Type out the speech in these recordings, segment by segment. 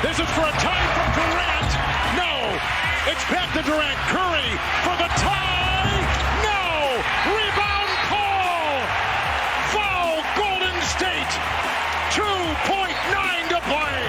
This is for a tie from Durant. No. It's back to Durant. Curry for the tie. No. Rebound call. Foul Golden State. 2.9 to play.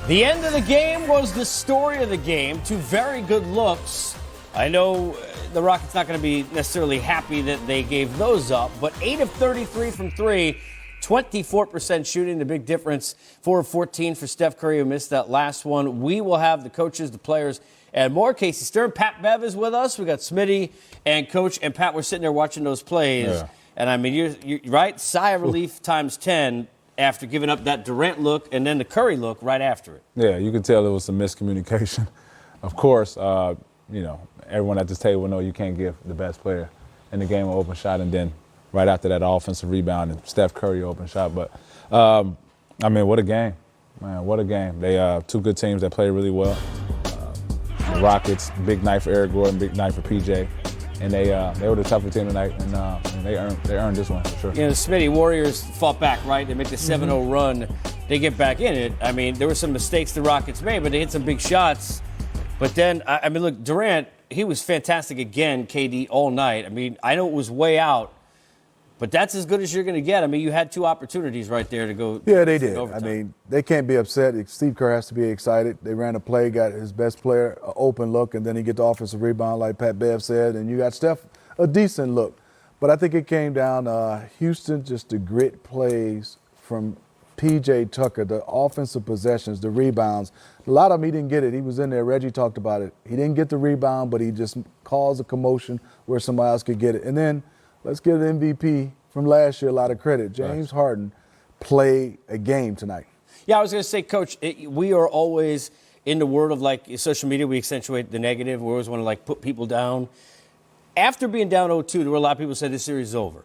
The end of the game was the story of the game. Two very good looks. I know the Rockets not going to be necessarily happy that they gave those up, but 8 of 33 from three, 24% shooting, the big difference. 4 of 14 for Steph Curry, who missed that last one. We will have the coaches, the players, and more. Casey Stern, Pat Bev is with us. We got Smitty and Coach, and Pat, we're sitting there watching those plays. Yeah. And I mean, you're right, sigh of relief times 10 after giving up that Durant look and then the Curry look right after it. Yeah, you could tell it was some miscommunication. Of course, everyone at this table know you can't give the best player in the game an open shot, and then right after that offensive rebound and Steph Curry open shot. But, what a game. Man, what a game. They two good teams that play really well. The Rockets, big night for Eric Gordon, big night for PJ. And they were the tougher team tonight, and they earned this one for sure. You know, Smitty, Warriors fought back, right? They make the 7-0 run. They get back in it. I mean, there were some mistakes the Rockets made, but they hit some big shots. But then, look, Durant, he was fantastic again, KD, all night. I mean, I know it was way out, but that's as good as you're going to get. I mean, you had two opportunities right there to go. Yeah, they did. Overtime. I mean, they can't be upset. Steve Kerr has to be excited. They ran a play, got his best player an open look, and then he get the offensive rebound like Pat Bev said, and you got Steph a decent look. But I think it came down to Houston, just the grit plays from P.J. Tucker, the offensive possessions, the rebounds. A lot of them he didn't get it. He was in there. Reggie talked about it. He didn't get the rebound, but he just caused a commotion where somebody else could get it. And then let's give the MVP from last year a lot of credit. James Harden played a game tonight. Yeah, I was going to say, Coach, we are always in the world of, like, social media, we accentuate the negative. We always want to, like, put people down. After being down 0-2, there were a lot of people who said this series is over.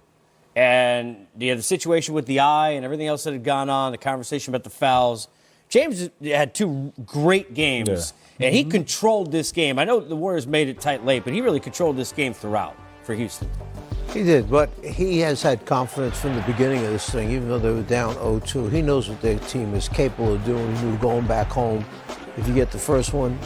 And the situation with the eye and everything else that had gone on, the conversation about the fouls. James had two great games, and he controlled this game. I know the Warriors made it tight late, but he really controlled this game throughout for Houston. He did, but he has had confidence from the beginning of this thing, even though they were down 0-2. He knows what their team is capable of doing. He knew going back home, if you get the first one,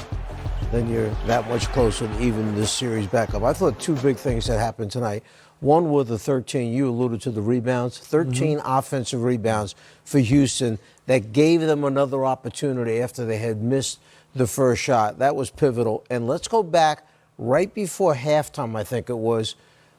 then you're that much closer to even this series back up. I thought two big things that happened tonight. One with the 13, you alluded to the rebounds, 13 offensive rebounds for Houston that gave them another opportunity after they had missed the first shot. That was pivotal. And let's go back right before halftime, I think it was.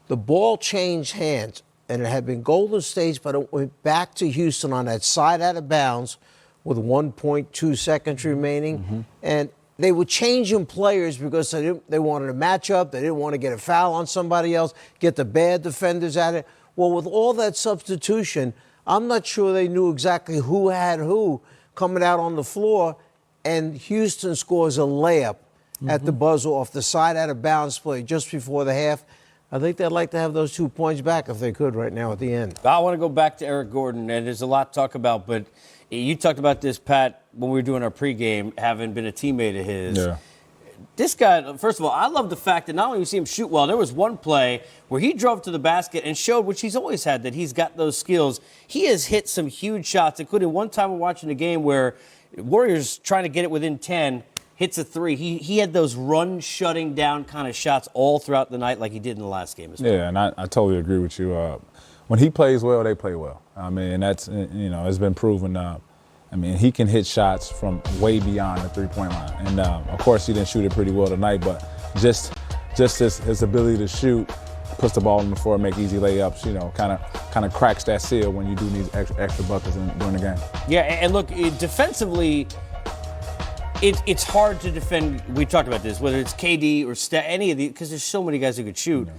The ball changed hands, and it had been Golden State's, but it went back to Houston on that side out of bounds with 1.2 seconds remaining. And they were changing players because they wanted a matchup. They didn't want to get a foul on somebody else, get the bad defenders at it. Well, with all that substitution, I'm not sure they knew exactly who had who coming out on the floor, and Houston scores a layup at the buzzer off the side out of bounds play just before the half. I think they'd like to have those 2 points back if they could right now at the end. I want to go back to Eric Gordon, and there's a lot to talk about, but you talked about this, Pat, when we were doing our pregame, having been a teammate of his. Yeah. This guy, first of all, I love the fact that not only do you see him shoot well, there was one play where he drove to the basket and showed, which he's always had, that he's got those skills. He has hit some huge shots, including one time we're watching a game where Warriors trying to get it within 10, hits a three. He had those run-shutting down kind of shots all throughout the night like he did in the last game as well. Yeah, and I totally agree with you. When he plays well, they play well. I mean, that's, it's been proven. He can hit shots from way beyond the three-point line. And, of course, he didn't shoot it pretty well tonight, but just his ability to shoot, puts the ball on the floor, make easy layups, kind of cracks that seal when you do need extra buckets during the game. Yeah, and look, defensively, it's hard to defend. We talked about this, whether it's KD or Steph, any of these, because there's so many guys who could shoot. Yeah.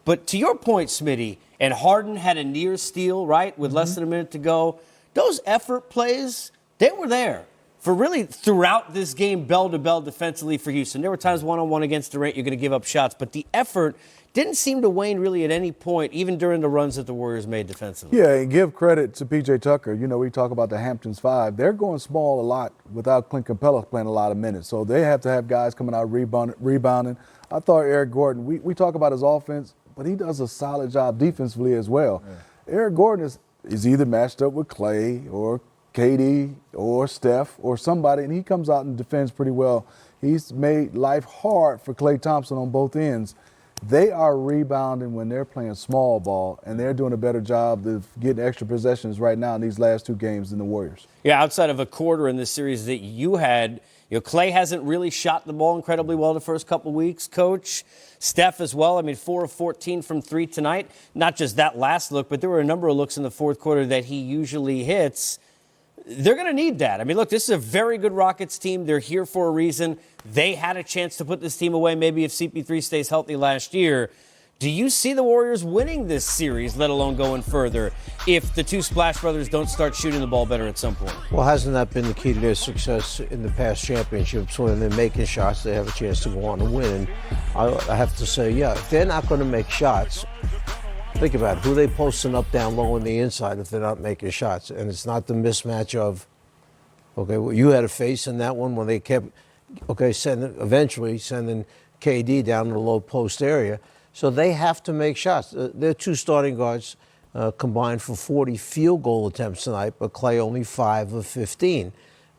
But to your point, Smitty, and Harden had a near steal, right, with less than a minute to go. Those effort plays, they were there for really throughout this game, bell to bell defensively for Houston. There were times one-on-one against Durant, you're going to give up shots, but the effort didn't seem to wane really at any point, even during the runs that the Warriors made defensively. Yeah, and give credit to P.J. Tucker. We talk about the Hamptons Five. They're going small a lot without Clint Capella playing a lot of minutes. So they have to have guys coming out rebounding. I thought Eric Gordon, we talk about his offense, but he does a solid job defensively as well. Yeah. Eric Gordon is either matched up with Clay or KD or Steph or somebody, and he comes out and defends pretty well. He's made life hard for Klay Thompson on both ends. They are rebounding when they're playing small ball, and they're doing a better job of getting extra possessions right now in these last 2 games than the Warriors. Yeah, outside of a quarter in this series that you had, Clay hasn't really shot the ball incredibly well the first couple weeks, Coach. Steph as well. 4 of 14 from 3 tonight. Not just that last look, but there were a number of looks in the fourth quarter that he usually hits. They're going to need that. Look, this is a very good Rockets team. They're here for a reason. They had a chance to put this team away maybe if CP3 stays healthy last year. Do you see the Warriors winning this series, let alone going further, if the 2 Splash Brothers don't start shooting the ball better at some point? Well, hasn't that been the key to their success in the past championships? When they're making shots, they have a chance to go on and win. And I have to say, yeah, if they're not going to make shots, think about it. Who are they posting up, down low on the inside if they're not making shots? And it's not the mismatch of, okay, well, you had a face in that one when they kept, eventually sending KD down to the low post area. So they have to make shots. Their 2 starting guards combined for 40 field goal attempts tonight, but Clay only 5 of 15.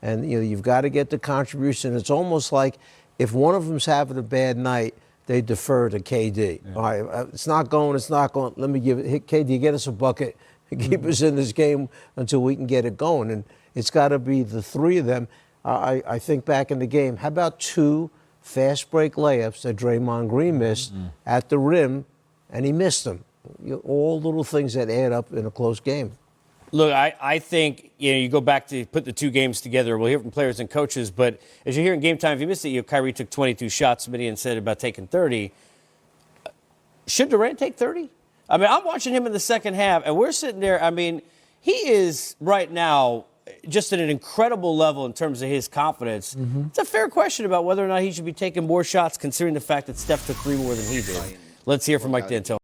And you've got to get the contribution. It's almost like if one of them's having a bad night, they defer to KD. Yeah. All right, it's not going. Let me give it. KD, get us a bucket and keep us in this game until we can get it going. And it's got to be the 3 of them. I think back in the game, how about 2 fast break layups that Draymond Green missed at the rim, and he missed them. All little things that add up in a close game. Look, I think, you go back to put the 2 games together. We'll hear from players and coaches, but as you hear in Game Time, if you missed it, Kyrie took 22 shots. Somebody said about taking 30. Should Durant take 30? I'm watching him in the second half, and we're sitting there. He is right now just at an incredible level in terms of his confidence. It's a fair question about whether or not he should be taking more shots, considering the fact that Steph took 3 more than he did. Let's hear from Mike D'Antoni.